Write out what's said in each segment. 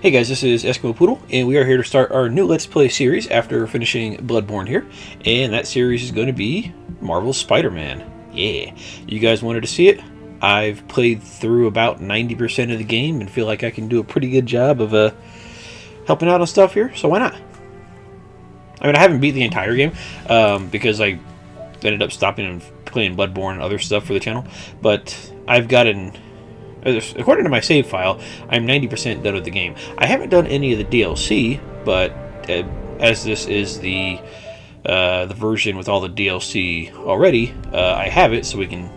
Hey guys, this is Eskimo Poodle, and we are here to start our new Let's Play series after finishing Bloodborne here, and that series is going to be Marvel's Spider-Man. Yeah, you guys wanted to see it. I've played through about 90% of the game and feel like I can do a pretty good job of helping out on stuff here, so why not? I mean, I haven't beat the entire game, because I ended up stopping and playing Bloodborne and other stuff for the channel, but I've gotten... According to my save file, I'm 90% done with the game. I haven't done any of the DLC, but as this is the version with all the DLC already, I have it, so we can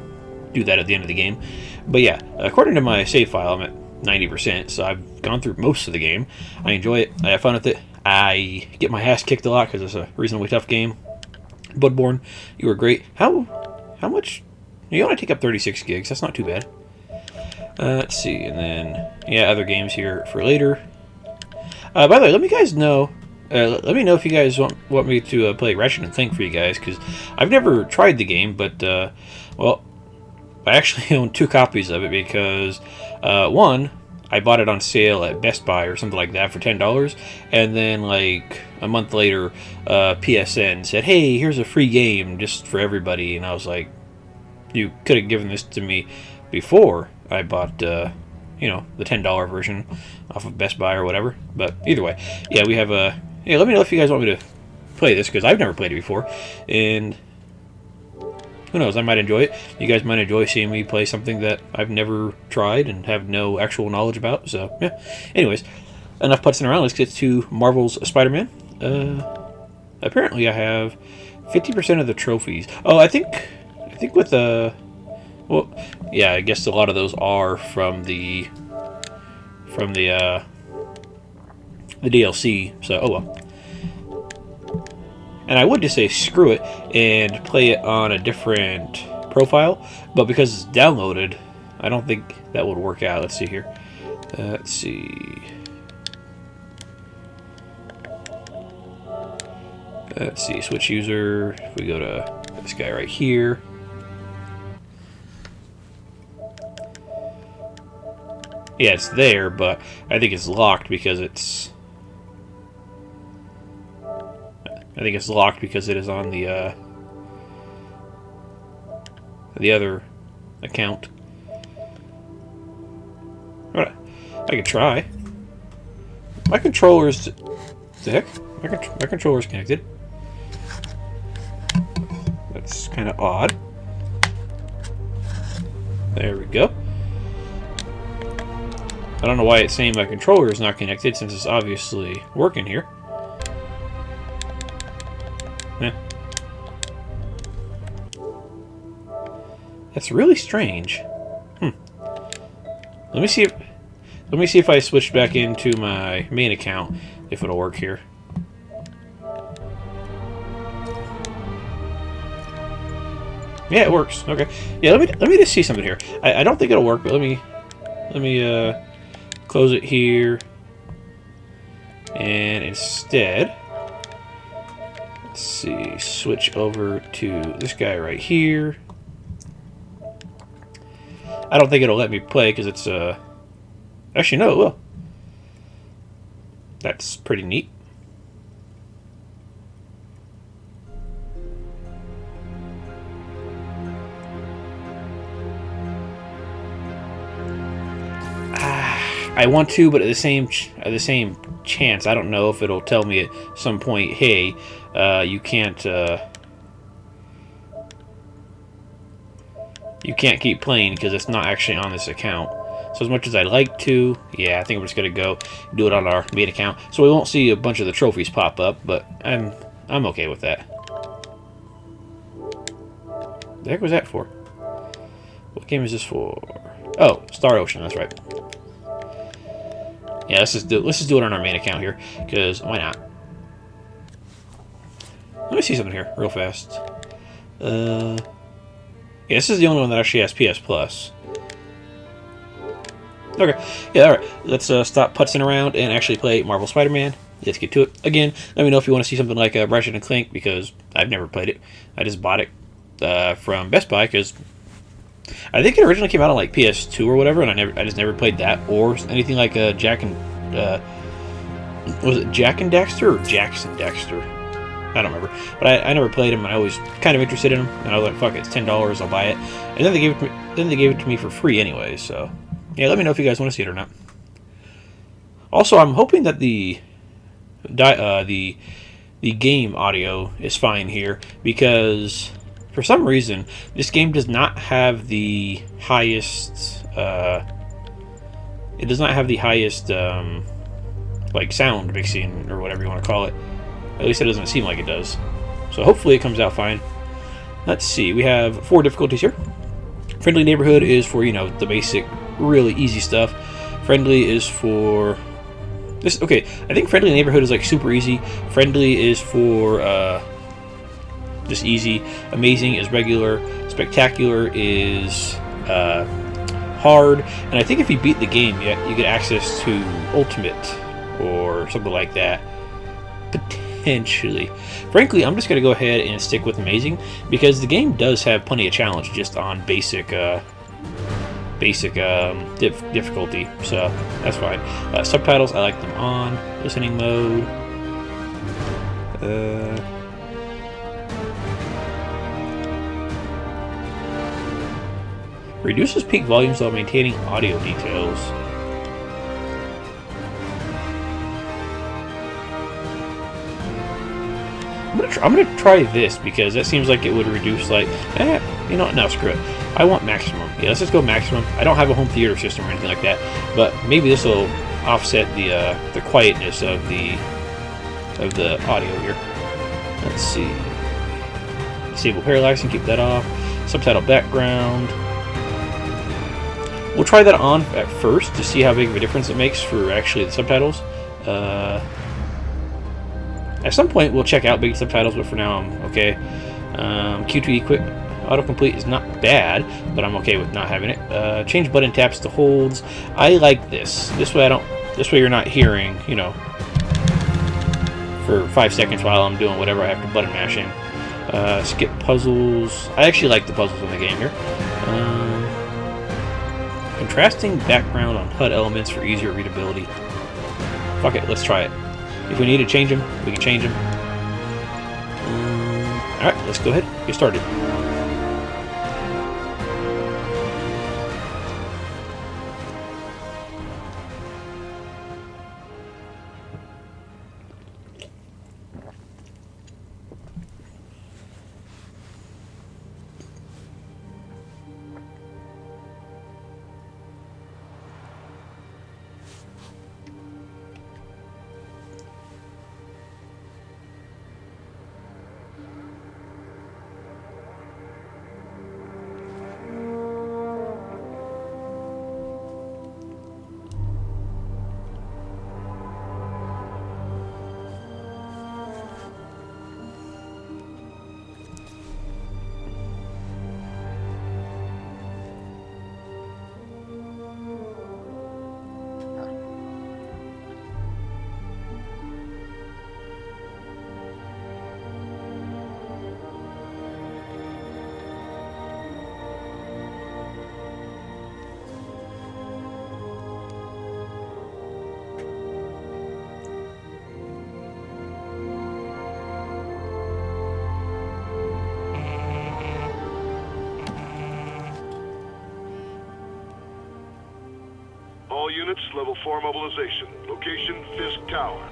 do that at the end of the game. But yeah, according to my save file, I'm at 90%, so I've gone through most of the game. I enjoy it. I have fun with it. I get my ass kicked a lot because it's a reasonably tough game. Bloodborne, you were great. How much? You only take up 36 gigs. That's not too bad. Let's see, and then, yeah, other games here for later. By the way, let me guys know, let me know if you guys want me to play Ratchet & Clank for you guys, because I've never tried the game, but, well, I actually own 2 copies of it, because, one, I bought it on sale at Best Buy or something like that for $10, and then, like, a month later, PSN said, hey, here's a free game just for everybody, and I was like, you could have given this to me before I bought, you know, the $10 version off of Best Buy or whatever. But either way, yeah, we have a... Yeah, let me know if you guys want me to play this, because I've never played it before. And who knows, I might enjoy it. You guys might enjoy seeing me play something that I've never tried and have no actual knowledge about. So, yeah. Anyways, enough putzing around. Let's get to Marvel's Spider-Man. Apparently I have 50% of the trophies. Oh, I think with well, yeah, I guess a lot of those are from the DLC. So, oh well. And I would just say screw it and play it on a different profile, but because it's downloaded, I don't think that would work out. Let's see here. Let's see. Let's see. Switch user. If we go to this guy right here. Yeah, it's there, but I think it's locked because it's... I think it's locked because it is on the other account. Alright, I can try. My controller's... The heck? My controller's connected. That's kind of odd. There we go. I don't know why it's saying my controller is not connected, since it's obviously working here. Eh. That's really strange. Let me see if I switch back into my main account, if it'll work here. Yeah, it works. Okay. Yeah, let me just see something here. I don't think it'll work, but let me close it here, and instead, let's see, switch over to this guy right here. I don't think it'll let me play because it's actually no, it will. That's pretty neat. I want to, but at the same chance, I don't know if it'll tell me at some point, hey, you can't keep playing because it's not actually on this account. So as much as I'd like to, yeah, I think we're just gonna go do it on our main account, so we won't see a bunch of the trophies pop up. But I'm okay with that. The heck was that for? What game is this for? Oh, Star Ocean. That's right. Yeah, let's just do it on our main account here, because why not? Let me see something here real fast. Yeah, this is the only one that actually has PS Plus. Okay, yeah, all right. Let's stop putzing around and actually play Marvel Spider-Man. Let's get to it. Again, let me know if you want to see something like Ratchet & Clank, because I've never played it. I just bought it from Best Buy because I think it originally came out on like PS2 or whatever, and I just never played that or anything like Jak and Was it Jack and Daxter or Jackson Daxter? I don't remember, but I never played him, and I was kind of interested in him, and I was like, "Fuck it, it's $10, I'll buy it." And then they gave it to me. Then they gave it to me for free anyway. So, yeah, let me know if you guys want to see it or not. Also, I'm hoping that the game audio is fine here, because for some reason this game does not have the highest. It does not have the highest like sound mixing or whatever you want to call it. At least it doesn't seem like it does. So hopefully it comes out fine. Let's see. We have 4 difficulties here. Friendly Neighborhood is for, you know, the basic, really easy stuff. Friendly is for this. Okay, I think Friendly Neighborhood is like super easy. Friendly is for just easy. Amazing is regular. Spectacular is hard. And I think if you beat the game, you get access to Ultimate or something like that. Potentially. Frankly, I'm just going to go ahead and stick with Amazing, because the game does have plenty of challenge just on basic difficulty, so that's fine. Subtitles, I like them on. Listening mode. Reduces peak volumes while maintaining audio details. I'm gonna try this, because that seems like it would reduce, like, you know what? No, screw it. I want maximum. Yeah, let's just go maximum. I don't have a home theater system or anything like that, but maybe this will offset the quietness of the audio here. Let's see. Disable parallax and keep that off. Subtitle background. We'll try that on at first to see how big of a difference it makes for actually the subtitles. At some point, we'll check out big subtitles, but for now, I'm okay. Q2E quick autocomplete is not bad, but I'm okay with not having it. Change button taps to holds. I like this. This way, you're not hearing, you know, for 5 seconds while I'm doing whatever I have to button mashing. Skip puzzles. I actually like the puzzles in the game here. Contrasting background on HUD elements for easier readability. Fuck it, let's try it. If we need to change them, we can change them. Alright, let's go ahead and get started. All units, level 4 mobilization. Location, Fisk Tower.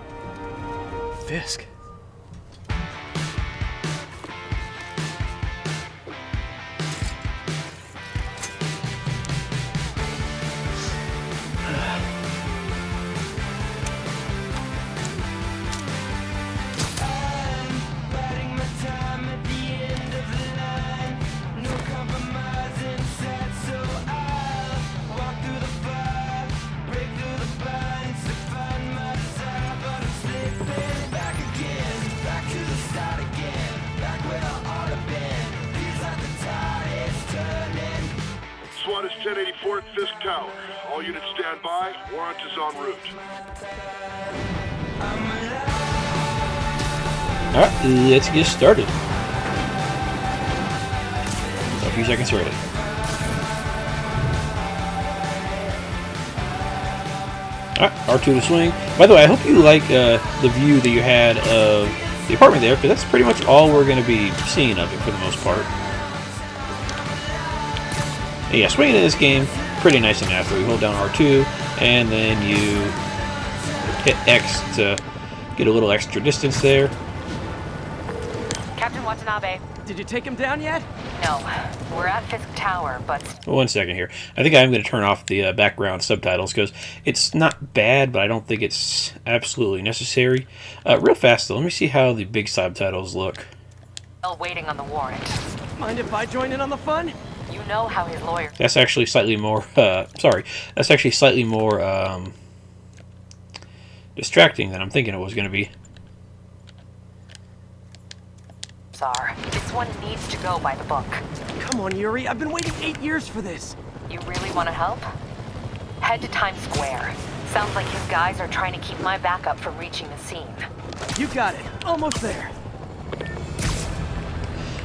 Fisk? SWAT is 1084 at Fisk Tower. All units stand by. Warrant is en route. Alright, let's get started. A few seconds ready. Alright, R2 to swing. By the way, I hope you like the view that you had of the apartment there, because that's pretty much all we're going to be seeing of it for the most part. And yeah, swinging in this game, pretty nice and natural. You hold down R2, and then you hit X to get a little extra distance there. Captain Watanabe. Did you take him down yet? No, we're at Fisk Tower, but... One second here. I think I'm going to turn off the background subtitles because it's not bad, but I don't think it's absolutely necessary. Real fast, though, let me see how the big subtitles look. Still waiting on the warrant. Mind if I join in on the fun? You know how his lawyer... That's actually slightly more... sorry. That's actually slightly more distracting than I'm thinking it was going to be. This one needs to go by the book. Come on, Yuri. I've been waiting 8 years for this. You really want to help? Head to Times Square. Sounds like his guys are trying to keep my backup from reaching the scene. You got it. Almost there.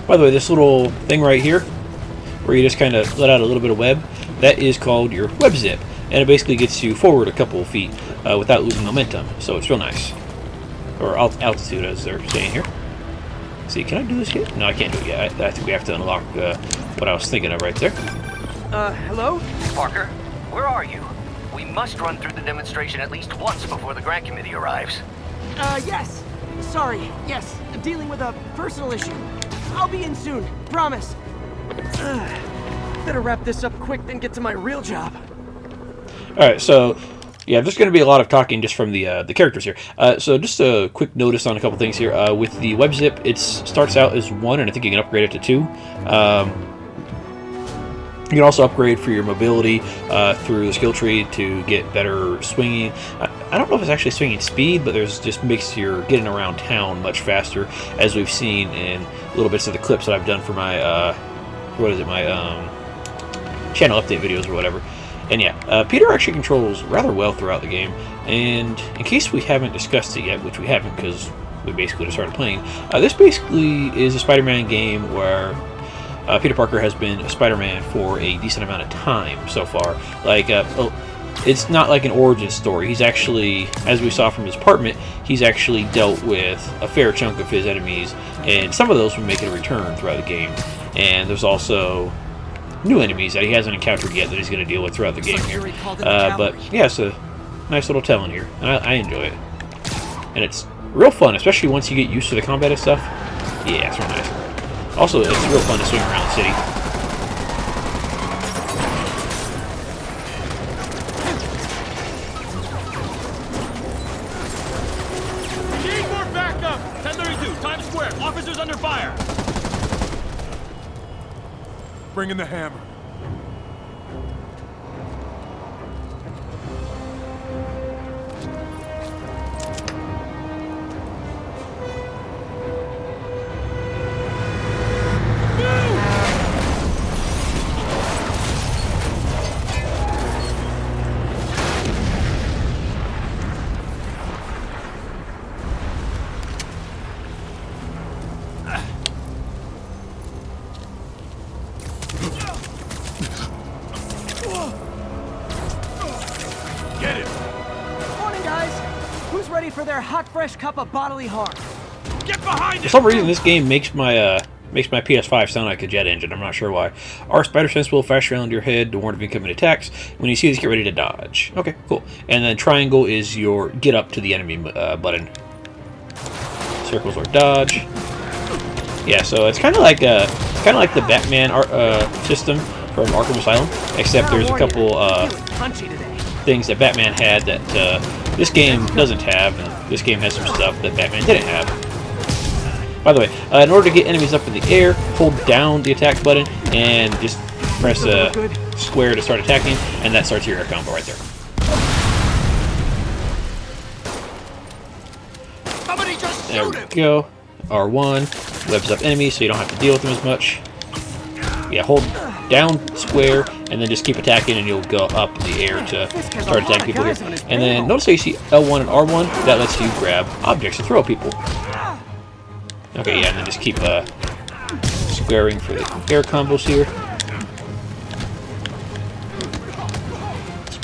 By the way, this little thing right here, where you just kind of let out a little bit of web, that is called your web zip. And it basically gets you forward a couple of feet without losing momentum. So it's real nice. Or altitude, as they're saying here. See, can I do this yet? No, I can't do it yet. I think we have to unlock what I was thinking of right there. Hello? Parker, where are you? We must run through the demonstration at least once before the grant committee arrives. Yes. Sorry. Yes. Dealing with a personal issue. I'll be in soon. Promise. Better wrap this up quick than get to my real job. Alright, so... yeah, there's going to be a lot of talking just from the characters here. So just a quick notice on a couple things here. With the web zip, it starts out as 1, and I think you can upgrade it to 2. You can also upgrade for your mobility through the skill tree to get better swinging. I don't know if it's actually swinging speed, but there's just makes your getting around town much faster, as we've seen in little bits of the clips that I've done for my my channel update videos or whatever. And yeah, Peter actually controls rather well throughout the game, and in case we haven't discussed it yet, which we haven't because we basically just started playing, this basically is a Spider-Man game where Peter Parker has been a Spider-Man for a decent amount of time so far. Like, it's not like an origin story. He's actually, as we saw from his apartment, he's actually dealt with a fair chunk of his enemies, and some of those will make a return throughout the game. And there's also new enemies that he hasn't encountered yet that he's going to deal with throughout the game here. But yeah, it's a nice little telling here. I enjoy it. And it's real fun, especially once you get used to the combat and stuff. Yeah, it's real nice. Also, it's real fun to swing around the city. Need more backup! 1032, Times Square. Officers under fire. Bring in the hammer. For their hot, fresh cup of bodily harm. Get behind For some reason, this game makes my PS5 sound like a jet engine. I'm not sure why. Our spider sense will flash around your head to warn of incoming attacks. When you see this, get ready to dodge. Okay, cool. And then triangle is your get up to the enemy button. Circles are dodge. Yeah, so it's kind of like the Batman system from Arkham Asylum, except there's a couple things that Batman had that this game doesn't have, and this game has some stuff that Batman didn't have. By the way, in order to get enemies up in the air, hold down the attack button and just press square to start attacking, and that starts your air combo right there. Somebody just There shoot we him! go. R1 webs up enemies so you don't have to deal with them as much. Yeah, hold down square and then just keep attacking, and you'll go up in the air to start attacking people here. And then notice how you see L1 and R1, that lets you grab objects and throw at people. Okay, yeah, and then just keep squaring for the air combos here.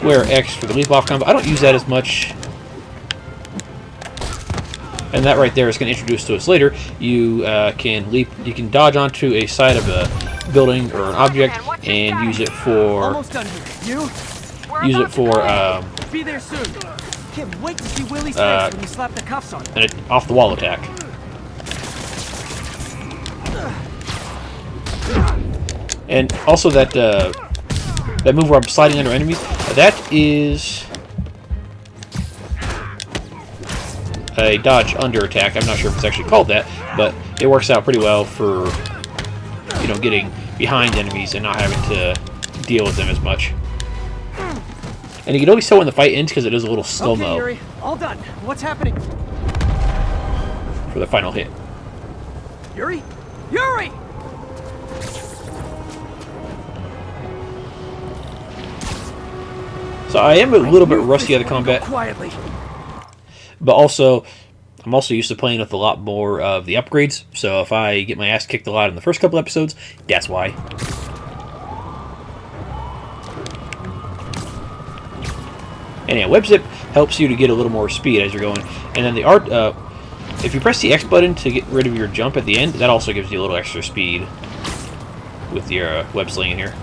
square X for the leap off combo. I don't use that as much. And that right there is going to introduce to us later. You can leap, you can dodge onto a side of a building or an object and use it for Almost done here. You? Be there soon. Can't wait to see Willie's face when you slap the cuffs on. an off the wall attack. And also that that move where I'm sliding under enemies, that is a dodge under attack. I'm not sure if it's actually called that, but it works out pretty well for, you know, getting behind enemies and not having to deal with them as much. And you can always tell when the fight ends because it is a little slow-mo. Okay, Yuri, all done. What's happening? For the final hit. Yuri? Yuri! So I am a little bit rusty at the combat, Quietly. but also I'm also used to playing with a lot more of the upgrades. So if I get my ass kicked a lot in the first couple episodes, that's why. And yeah, web zip helps you to get a little more speed as you're going. And then the art, if you press the X button to get rid of your jump at the end, that also gives you a little extra speed with your web sling in here.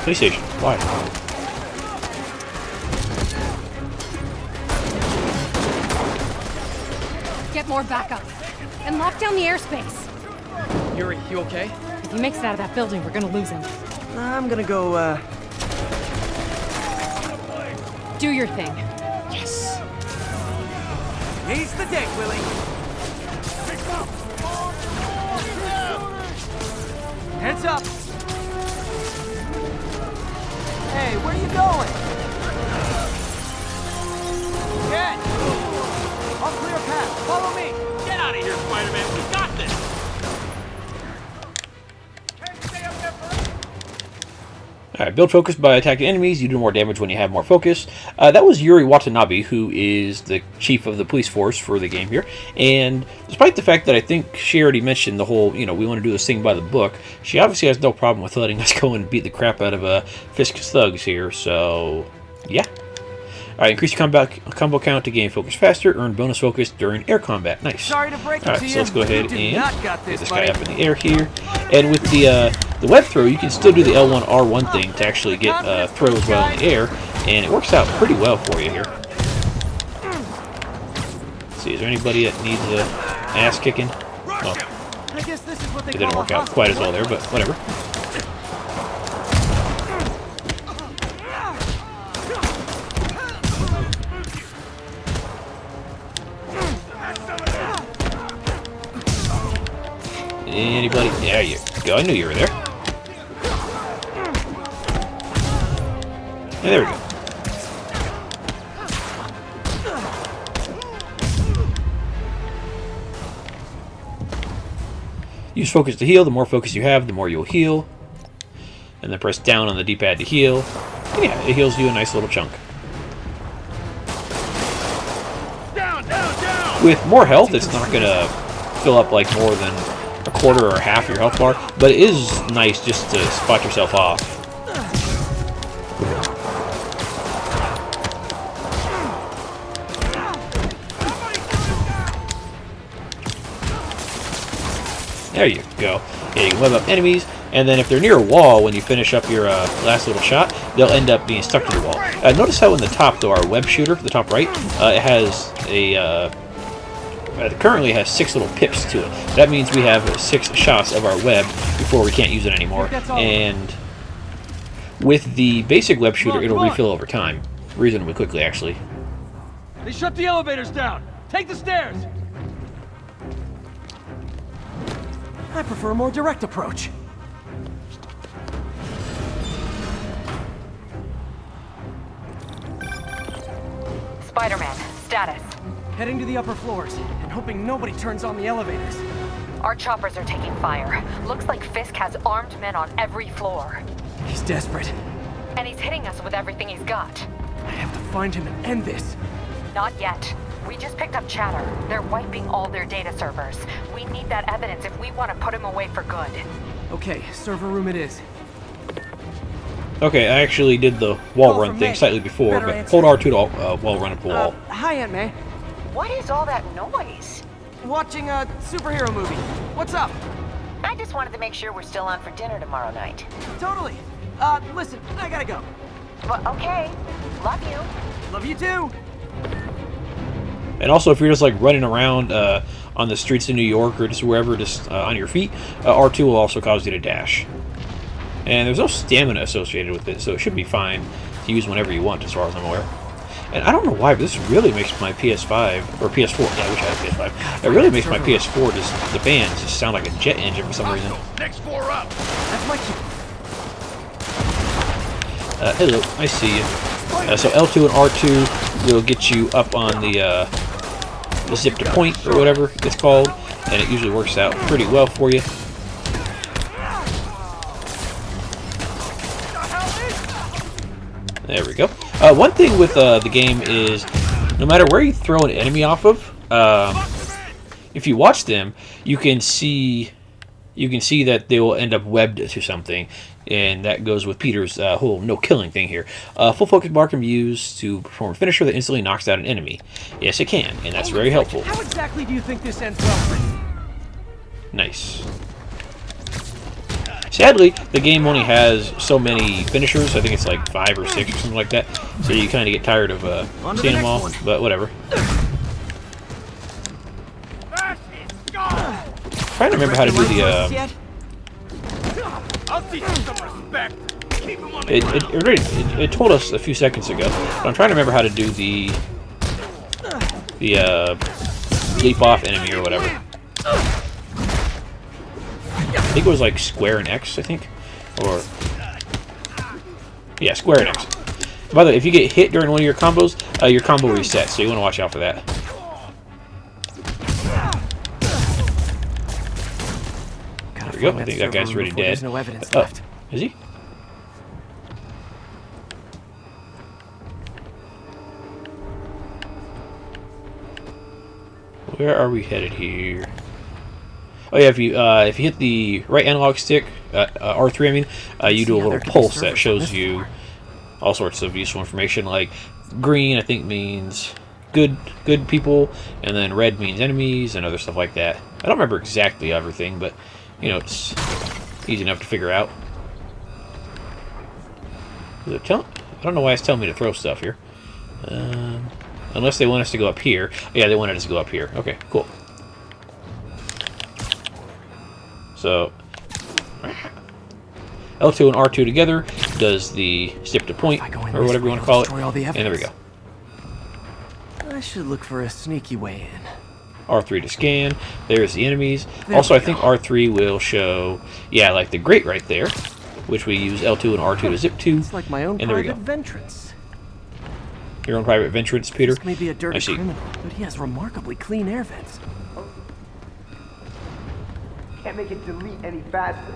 PlayStation, why? Get more backup. And lock down the airspace. Yuri, you okay? If he makes it out of that building, we're gonna lose him. I'm gonna go, Do your thing. Yes! He's the day, Willie! Heads up! Hey, where are you going? Get! I'll clear a path. Follow me! Get out of here, Spider-Man. We got this. Alright, build focus by attacking enemies. You do more damage when you have more focus. That was Yuri Watanabe, who is the chief of the police force for the game here. And despite the fact that I think she already mentioned the whole, you know, we want to do this thing by the book, she obviously has no problem with letting us go and beat the crap out of Fisk's thugs here. So, yeah. Alright, increase your combo count to gain focus faster. Earn bonus focus during air combat. Nice. Sorry to break it Alright, to so you. let's go ahead You do and not got get this, this buddy. guy up in the air here. And with the web throw, you can still do the L1, R1 thing to actually get throws while in the air. And it works out pretty well for you here. Let's see, is there anybody that needs ass kicking? Well, I guess this is what they it didn't call work a out quite as well there, but whatever. Anybody? There you go. I knew you were there. And there we go. Use focus to heal. The more focus you have, the more you'll heal. And then press down on the D-pad to heal. And yeah, it heals you a nice little chunk. Down, down, down. With more health, it's not going to fill up like more than a quarter or half your health bar, but it is nice just to spot yourself off. There you go. Yeah, you can web up enemies, and then if they're near a wall, when you finish up your last little shot, they'll end up being stuck to the wall. Notice how in the top, though, our web shooter, the top right, it has a... it currently has 6 little pips to it. That means we have 6 shots of our web before we can't use it anymore. And with the basic web shooter, it'll refill over time. Reasonably quickly, actually. They shut the elevators down. Take the stairs. I prefer a more direct approach. Spider-Man, status. Heading to the upper floors, and hoping nobody turns on the elevators. Our choppers are taking fire. Looks like Fisk has armed men on every floor. He's desperate. And he's hitting us with everything he's got. I have to find him and end this. Not yet. We just picked up chatter. They're wiping all their data servers. We need that evidence if we want to put him away for good. Okay, server room it is. Okay, I actually did the wall Call run from thing May. slightly before, Better but answer. hold R2 to wall run up the wall. Hi, Aunt May. What is all that noise? Watching a superhero movie. What's up? I just wanted to make sure we're still on for dinner tomorrow night. Totally. Listen, I gotta go. Well, okay. Love you. Love you too. And also, if you're just like running around on the streets of New York or just wherever, just on your feet, R2 will also cause you to dash. And there's no stamina associated with it, so it should be fine to use whenever you want, as far as I'm aware. And I don't know why, but this really makes my PS5, or PS4, yeah, I wish I had a PS5. It really makes my PS4, just the fans just sound like a jet engine for some reason. Next 4 up. That's my cue. Hello, I see you. So L2 and R2 will get you up on the zip to point, or whatever it's called, and it usually works out pretty well for you. There we go. One thing with the game is, no matter where you throw an enemy off of, if you watch them, you can see that they will end up webbed to something, and that goes with Peter's whole no-killing thing here. Full focus bar can be used to perform a finisher that instantly knocks out an enemy. Yes, it can, and that's very helpful. How exactly do you think this ends well for you? Nice. Sadly, the game only has so many finishers. I think it's like 5 or 6 or something like that. So you kind of get tired of seeing them all, but whatever. Trying to remember how to do the. I'll teach you some respect. Keep him on the It told us a few seconds ago, but I'm trying to remember how to do the leap off enemy or whatever. I think it was like square and X, I think. Or... yeah, square and X. By the way, if you get hit during one of your combos, your combo resets, so you want to watch out for that. There we go. I think that guy's already dead. There's no evidence left. Is he? Where are we headed here? Oh yeah, if you hit the right analog stick, R3 I mean, you do a little pulse that shows you all sorts of useful information. Like green, I think means good people, and then red means enemies and other stuff like that. I don't remember exactly everything, but you know, it's easy enough to figure out. Is it I don't know why it's telling me to throw stuff here. Unless they want us to go up here. Yeah, they wanted us to go up here. Okay, cool. So, L2 and R2 together does the zip to point, or whatever you want to call it. And there we go. I should look for a sneaky way in. R3 to scan. There's the enemies. Also, I think R3 will show, yeah, like the grate right there, which we use L2 and R2 to zip to. It's like my own and there we private go. ventrance. Your own private ventrance, Peter? This may be a dirty I see. criminal, but he has remarkably clean air vents. Can't make it delete any faster.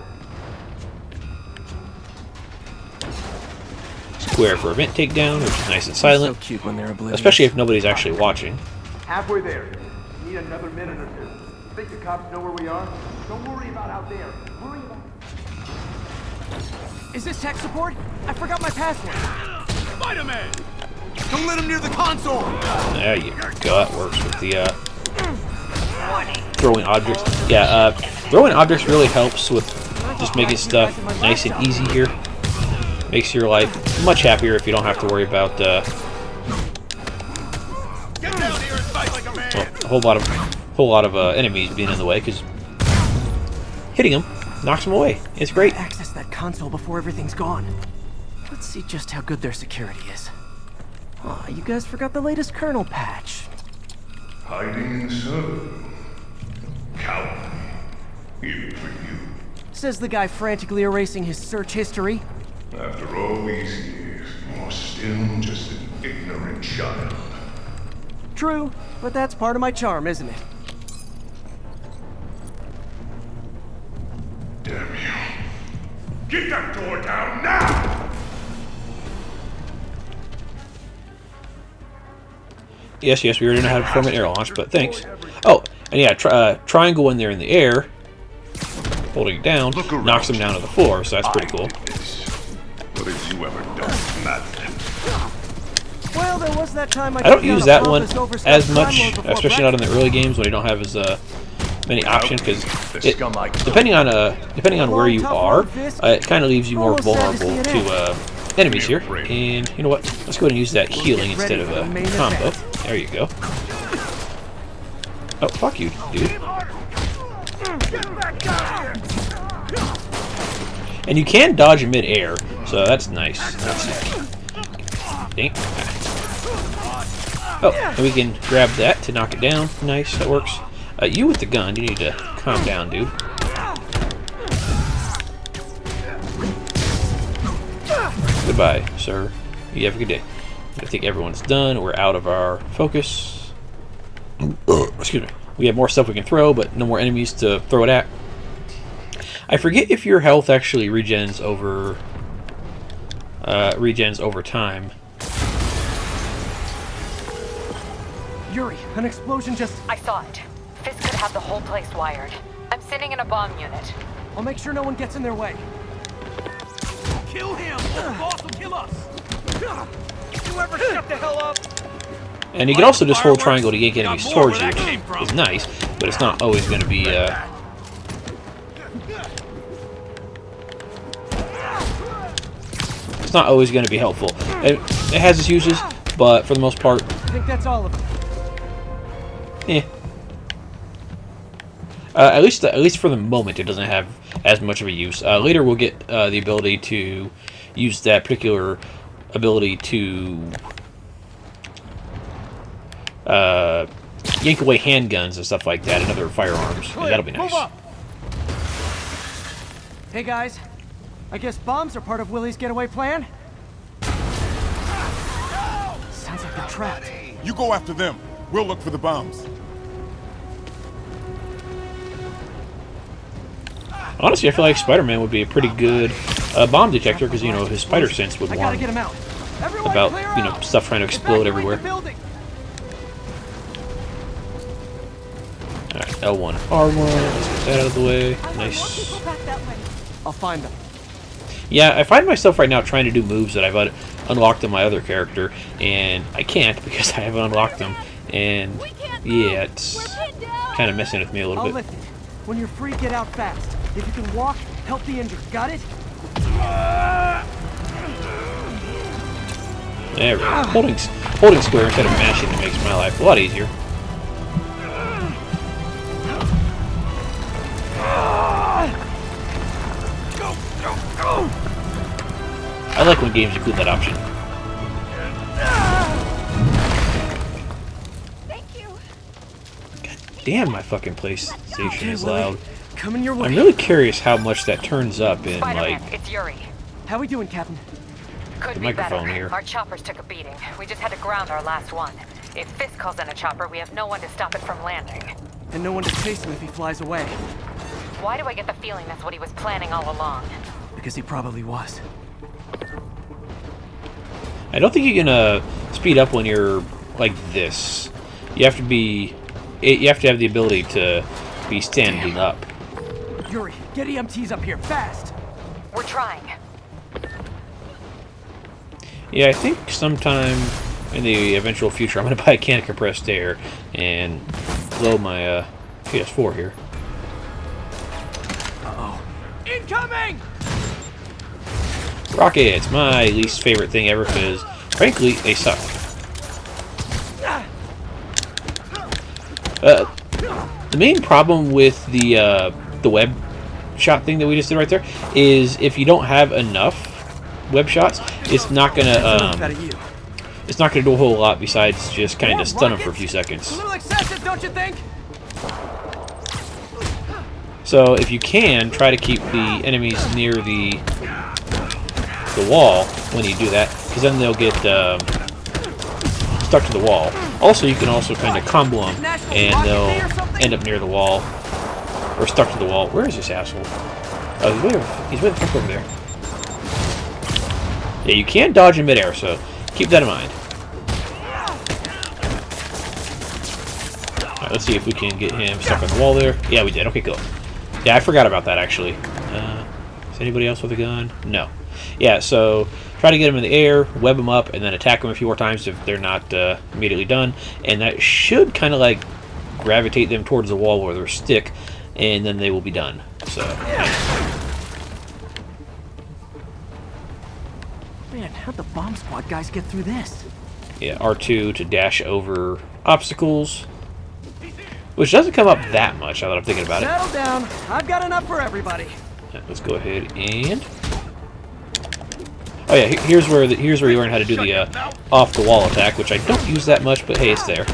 Square for a vent takedown, which is nice and silent. So cute when they're oblivious. Especially if nobody's actually watching. Halfway there. Need another minute or two. Think the cops know where we are? Don't worry about out there. Worry about... Is this tech support? I forgot my password. Spider-Man! Don't let him near the console! There you go. That works with the throwing objects. Yeah, throwing objects really helps with just making stuff nice and easy here. Makes your life much happier if you don't have to worry about Get down here and fight like a man! well, a whole lot of enemies being in the way, because hitting them knocks them away. It's great. Access that console before everything's gone. Let's see just how good their security is. Aw, you guys forgot the latest kernel patch. Hiding so. Coward. Even for you. Says the guy frantically erasing his search history. After all these years, you're still just an ignorant child. True, but that's part of my charm, isn't it? Damn you. Get that door down now! Yes, we already know how to perform an air launch, but thanks. Oh, and yeah, triangle when they're in the air, holding it down, knocks them down to the floor, so that's pretty cool. What have you ever done, madman? Well, there was that time I don't use that one as much, especially not in the early games when you don't have as many options, because depending on where you are, it kind of leaves you more vulnerable to enemies here. And you know what? Let's go ahead and use that healing instead of a combo. There you go. Oh, fuck you, dude. And you can dodge in mid-air, so that's nice. Dang. Oh, and we can grab that to knock it down. Nice, that works. You with the gun, you need to calm down, dude. Goodbye, sir. You have a good day. I think everyone's done. We're out of our focus. Excuse me. We have more stuff we can throw, but no more enemies to throw it at. I forget if your health actually regens over time. Yuri, an explosion just... I saw it. Fisk could have the whole place wired. I'm sitting in a bomb unit. I'll make sure no one gets in their way. Kill him, or the boss will kill us! You ever shut the hell up? And you can also just hold triangle to yank enemies towards you, which is nice, but it's not always going to be... It's not always going to be helpful. It has its uses, but for the most part... I think that's all of them. Eh. At least for the moment, it doesn't have as much of a use. Later, we'll get the ability to use that particular ability to yank away handguns and stuff like that, and other firearms. And that'll be nice. Hey guys, I guess bombs are part of Willie's getaway plan? Sounds like they're trapped. You go after them. We'll look for the bombs. Honestly, I feel like Spider-Man would be a pretty good bomb detector because, you know, his spider sense would warn get him out. about, you know, stuff trying to explode everywhere. Alright, L1, R1, let's get that out of the way. Nice. I'll find them. Yeah, I find myself right now trying to do moves that I've unlocked on my other character, and I can't because I haven't unlocked them. And yeah, it's kind of messing with me a little I'll bit. lift it. When you're free, get out fast. If you can walk, help the injured. Got it? There we go. Holding square instead of mashing it makes my life a lot easier. I like when games include that option. Thank you. God damn, my fucking PlayStation is loud. Coming your way. I'm really curious how much that turns up in, Spider-Man, like, it's Yuri. How we doing, Captain? Could the be microphone better. here. Our choppers took a beating. We just had to ground our last one. If Fisk calls in a chopper, we have no one to stop it from landing. And no one to chase him if he flies away. Why do I get the feeling that's what he was planning all along? Because he probably was. I don't think you can speed up when you're like this. You have to be... You have to have the ability to be standing up. Yuri, get EMTs up here, fast! We're trying. Yeah, I think sometime in the eventual future I'm going to buy a can of compressed air and blow my PS4 here. Uh-oh. Incoming! Rockets, my least favorite thing ever because, frankly, they suck. The main problem with the web shot thing that we just did right there is if you don't have enough web shots, it's not gonna do a whole lot besides just kind of stun them for a few seconds. A little excessive, don't you think? So if you can, try to keep the enemies near the wall when you do that, because then they'll get stuck to the wall. Also, you can also kind of combo them, and they'll end up near the wall, or stuck to the wall. Where is this asshole? Oh, he's way the fuck over there. Yeah, you can dodge in midair, so keep that in mind. let's see if we can get him stuck on the wall there. Yeah, we did. Okay, cool. Yeah, I forgot about that, actually. Is anybody else with a gun? No. Yeah, so try to get them in the air, web them up, and then attack them a few more times if they're not immediately done. And that should kind of like gravitate them towards the wall where they're stick, and then they will be done. So, Man, how'd the bomb squad guys get through this? yeah, R2 to dash over obstacles, which doesn't come up that much now that I'm thinking about it. Settle down. I've got enough for everybody. Yeah, let's go ahead and... Oh yeah, here's where you learn how to do the off the wall attack, which I don't use that much, but hey, it's there.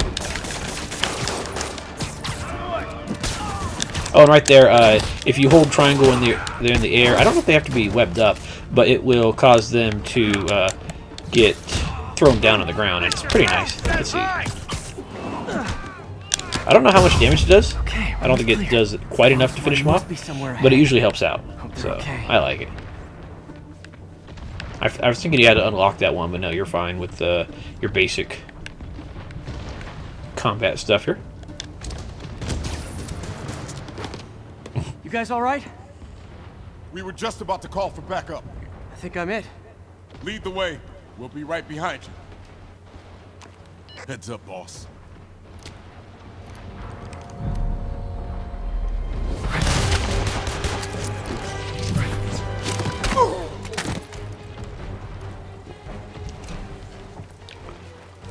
Oh, and right there, if you hold triangle when they're in the air, I don't know if they have to be webbed up, but it will cause them to get thrown down on the ground, and it's pretty nice. Let's see. I don't know how much damage it does. I don't think it does quite enough to finish them off, but it usually helps out. So I like it. I was thinking you had to unlock that one, but no, you're fine with your basic combat stuff here. You guys all right? We were just about to call for backup. I think I'm it. Lead the way. We'll be right behind you. Heads up, boss.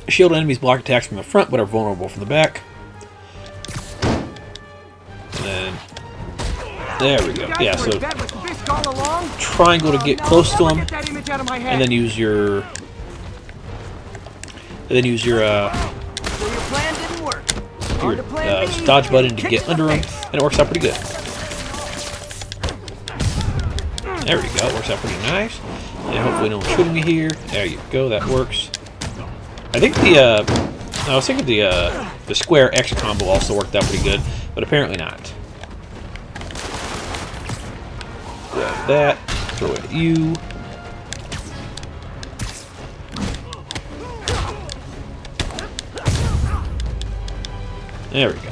Shield enemies block attacks from the front, but are vulnerable from the back. And then, there we go. Yeah, so triangle to get close to them, and then use your, dodge button to get under them, and it works out pretty good. There we go. It works out pretty nice. And hopefully no one's shooting me here. There you go. That works. I think I was thinking the square X combo also worked out pretty good, but apparently not. Grab that, throw it at you. There we go.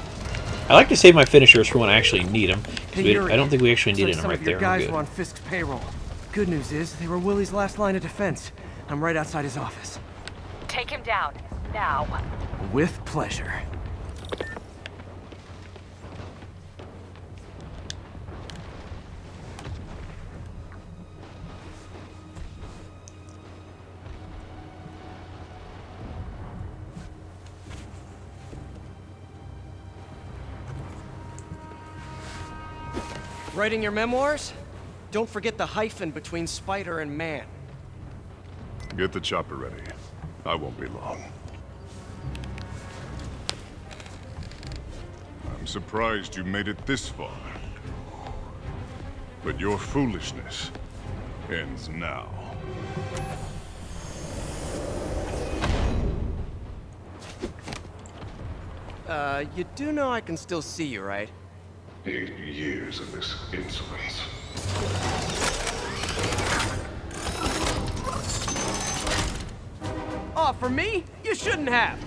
I like to save my finishers for when I actually need them. I don't think we actually needed them right there. Your guys were on Fisk's payroll. Good news is they were Willie's last line of defense. I'm right outside his office. Take him down, now. With pleasure. Writing your memoirs? Don't forget the hyphen between spider and man. Get the chopper ready. I won't be long. I'm surprised you made it this far. But your foolishness ends now. You do know I can still see you, right? 8 years of this insolence. Oh, for me? You shouldn't have.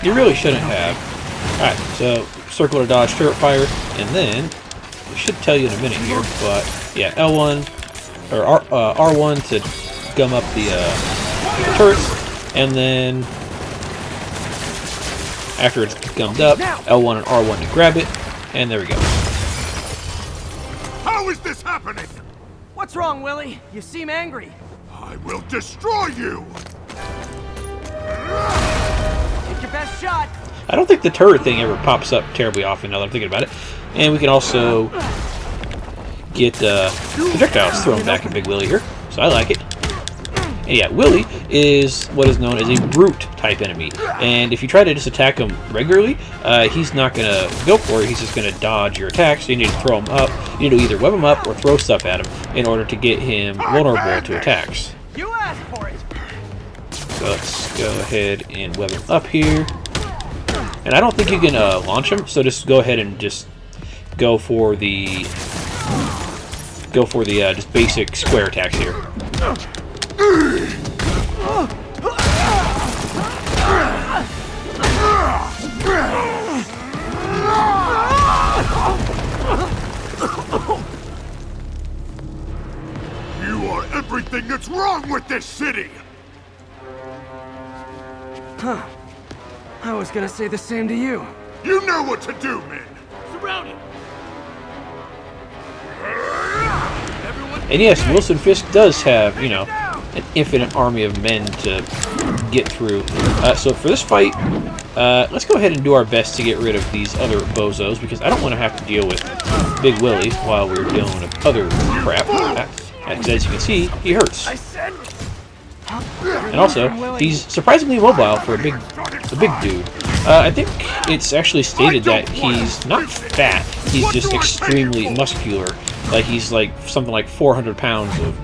You really shouldn't have. Alright, so circle to dodge turret fire, and then it should tell you in a minute here, but yeah, L1 or R1 to gum up the turrets, and then after it's gummed up, L1 and R1 to grab it, and there we go. How is this happening? What's wrong, Willie? You seem angry. I will destroy you! Take your best shot. I don't think the turret thing ever pops up terribly often now that I'm thinking about it. And we can also get projectiles thrown back at Big Willie here, so I like it. And yeah, Willie is what is known as a brute type enemy, and if you try to just attack him regularly, he's not going to go for it, he's just going to dodge your attacks, so you need to throw him up. You need to either web him up or throw stuff at him in order to get him vulnerable to attacks. You asked for it. So let's go ahead and web him up here. And I don't think you can launch him, so just go ahead and just go for the just basic square attacks here. You are everything that's wrong with this city! Huh. I was gonna say the same to you. You know what to do, men! Surround him! And yes, Wilson Fisk does have, you know, an infinite army of men to get through. So for this fight, let's go ahead and do our best to get rid of these other bozos, because I don't want to have to deal with Big Willie while we're dealing with other crap. Because as you can see, he hurts. And also, he's surprisingly mobile for a big dude. I think it's actually stated that he's not fat, he's just extremely muscular. Like, he's like something like 400 pounds of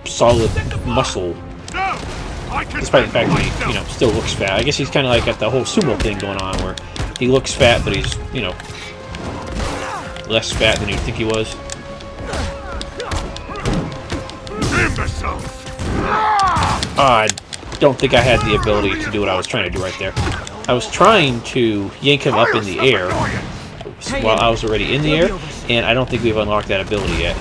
solid muscle. Despite the fact that he, you know, still looks fat. I guess he's kind of like got the whole sumo thing going on, where he looks fat, but he's, you know, less fat than you'd think he was. I don't think I had the ability to do what I was trying to do right there. I was trying to yank him up in the air while I was already in the air, and I don't think we've unlocked that ability yet.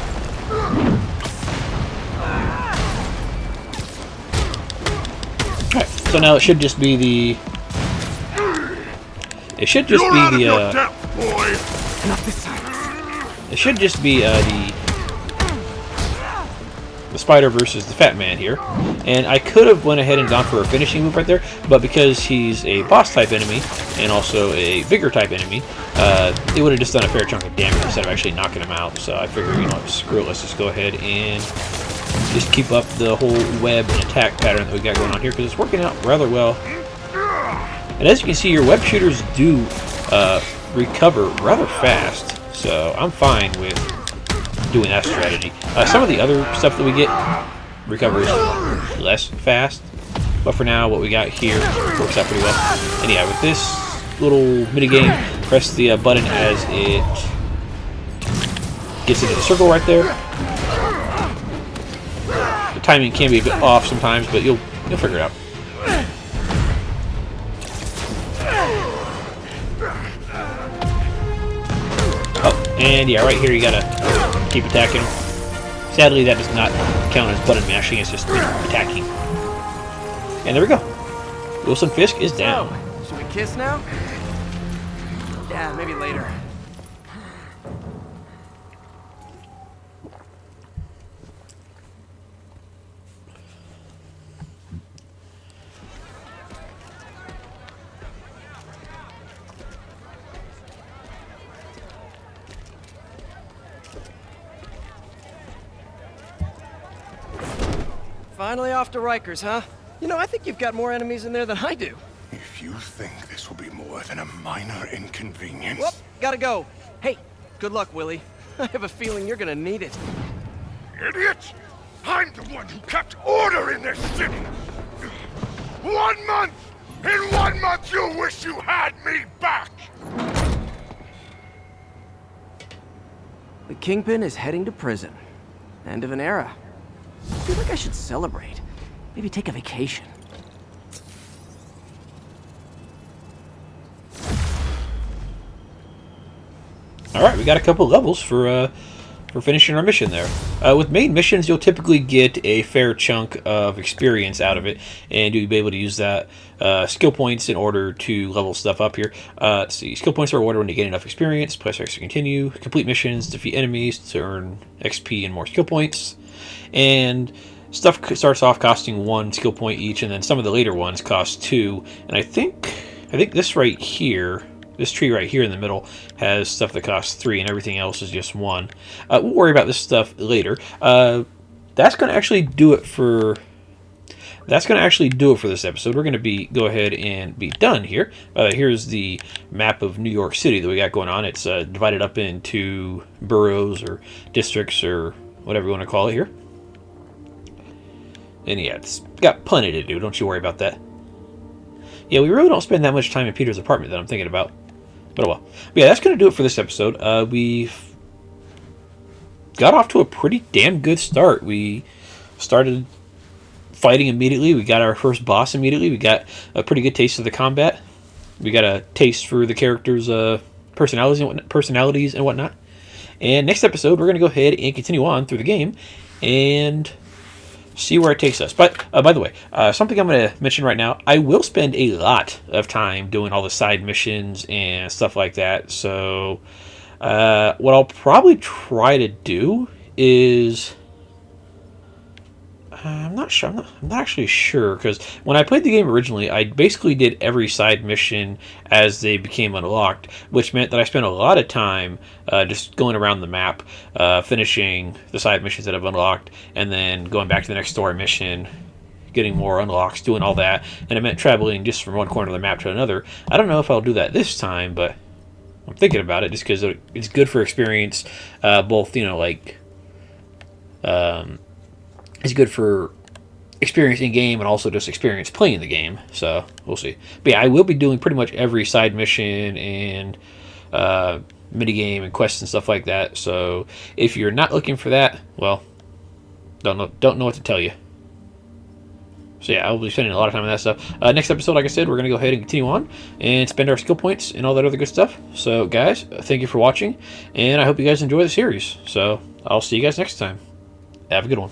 Alright, so now it should just be the... It should just be the, It should just be, the Spider versus the Fat Man here. And I could have went ahead and gone for a finishing move right there, but because he's a boss type enemy and also a bigger type enemy, it would have just done a fair chunk of damage instead of actually knocking him out. So I figured, you know what, screw it, let's just go ahead and just keep up the whole web and attack pattern that we got going on here, because it's working out rather well. And as you can see, your web shooters do recover rather fast, so I'm fine with doing that strategy. Some of the other stuff that we get recovers less fast, but for now what we got here works out pretty well. And yeah, with this little minigame, press the button as it gets into the circle right there. The timing can be a bit off sometimes, but you'll figure it out. Oh, and yeah, right here you gotta keep attacking him. Sadly, that does not count as button mashing, it's just attacking. And there we go. Wilson Fisk is down. So, should we kiss now? Yeah, maybe later. Finally off to Rikers, huh? You know, I think you've got more enemies in there than I do. If you think this will be more than a minor inconvenience... Whoop, gotta go. Hey, good luck, Willie. I have a feeling you're gonna need it. Idiot! I'm the one who kept order in this city! 1 month! In 1 month you'll wish you had me back! The Kingpin is heading to prison. End of an era. I feel like I should celebrate. Maybe take a vacation. Alright, we got a couple levels for finishing our mission there. With main missions, you'll typically get a fair chunk of experience out of it, and you'll be able to use that skill points in order to level stuff up here. Let's see, skill points are awarded when you gain enough experience. Press X to continue. Complete missions, defeat enemies to earn XP and more skill points. And stuff starts off costing 1 skill point each, and then some of the later ones cost 2. And I think this right here, this tree right here in the middle, has stuff that costs 3, and everything else is just 1. We'll worry about this stuff later. That's going to actually do it for this episode. We're going to go ahead and be done here. Here's the map of New York City that we got going on. It's divided up into boroughs or districts or whatever you want to call it here. And yeah, it's got plenty to do. Don't you worry about that. Yeah, we really don't spend that much time in Peter's apartment that I'm thinking about. But oh well. But yeah, that's going to do it for this episode. We've got off to a pretty damn good start. We started fighting immediately. We got our first boss immediately. We got a pretty good taste of the combat. we got a taste for the characters' personalities and whatnot. And next episode, we're going to go ahead and continue on through the game and see where it takes us. But by the way, something I'm going to mention right now, I will spend a lot of time doing all the side missions and stuff like that. So what I'll probably try to do is... I'm not sure. I'm not actually sure, because when I played the game originally, I basically did every side mission as they became unlocked, which meant that I spent a lot of time just going around the map, finishing the side missions that I've unlocked, and then going back to the next story mission, getting more unlocks, doing all that, and it meant traveling just from one corner of the map to another. I don't know if I'll do that this time, but I'm thinking about it just because it's good for experience, both, you know, like... it's good for experience in game and also just experience playing the game. So we'll see. But yeah, I will be doing pretty much every side mission and minigame and quests and stuff like that. So if you're not looking for that, well, don't know what to tell you. So yeah, I'll be spending a lot of time on that stuff. Next episode, like I said, we're going to go ahead and continue on and spend our skill points and all that other good stuff. So guys, thank you for watching, and I hope you guys enjoy the series. So I'll see you guys next time. Have a good one.